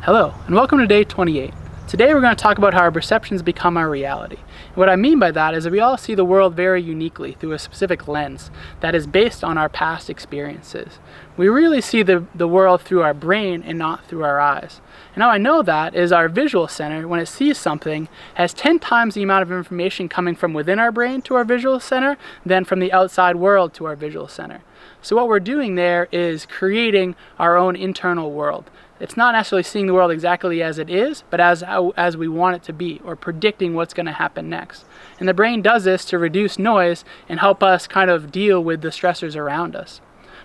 Hello, and welcome to day 28. Today we're going to talk about how our perceptions become our reality. And what I mean by that is that we all see the world very uniquely through a specific lens that is based on our past experiences. We really see the world through our brain and not through our eyes. And how I know that is our visual center, when it sees something, has 10 times the amount of information coming from within our brain to our visual center than from the outside world to our visual center. So what we're doing there is creating our own internal world. It's not necessarily seeing the world exactly as it is, but as we want it to be, or predicting what's going to happen next. And the brain does this to reduce noise and help us kind of deal with the stressors around us.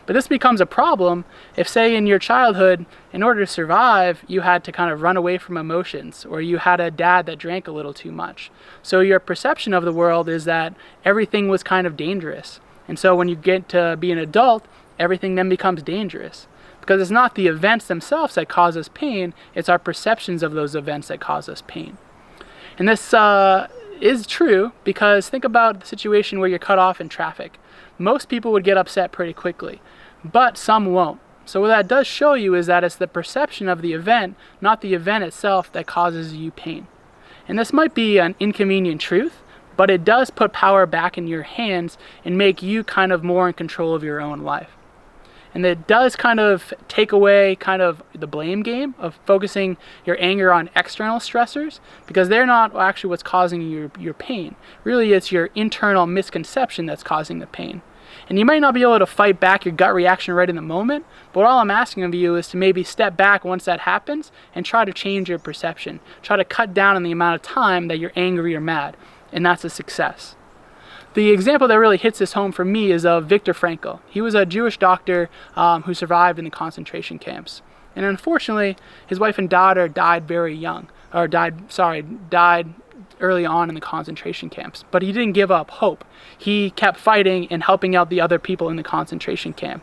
But this becomes a problem if, say, in your childhood, in order to survive, you had to kind of run away from emotions, or you had a dad that drank a little too much. So your perception of the world is that everything was kind of dangerous. And so when you get to be an adult, everything then becomes dangerous. Because it's not the events themselves that cause us pain, it's our perceptions of those events that cause us pain. And this is true because think about the situation where you're cut off in traffic. Most people would get upset pretty quickly, but some won't. So what that does show you is that it's the perception of the event, not the event itself, that causes you pain. And this might be an inconvenient truth, but it does put power back in your hands and make you kind of more in control of your own life. And it does kind of take away kind of the blame game of focusing your anger on external stressors, because they're not actually what's causing your pain. Really, it's your internal misconception that's causing the pain. And you might not be able to fight back your gut reaction right in the moment, but all I'm asking of you is to maybe step back once that happens and try to change your perception. Try to cut down on the amount of time that you're angry or mad, and that's a success. The example that really hits this home for me is of Viktor Frankl. He was a Jewish doctor who survived in the concentration camps. And unfortunately, his wife and daughter died very young, or died early on in the concentration camps. But he didn't give up hope. He kept fighting and helping out the other people in the concentration camp.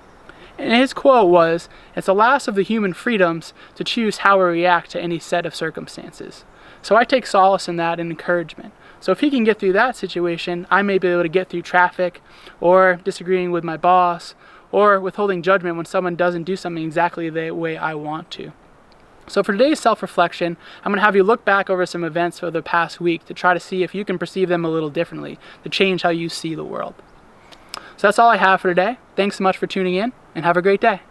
And his quote was, "It's the last of the human freedoms to choose how we react to any set of circumstances." So I take solace in that and encouragement. So if he can get through that situation, I may be able to get through traffic, or disagreeing with my boss, or withholding judgment when someone doesn't do something exactly the way I want to. So for today's self-reflection, I'm going to have you look back over some events for the past week to try to see if you can perceive them a little differently, to change how you see the world. So that's all I have for today. Thanks so much for tuning in, and have a great day.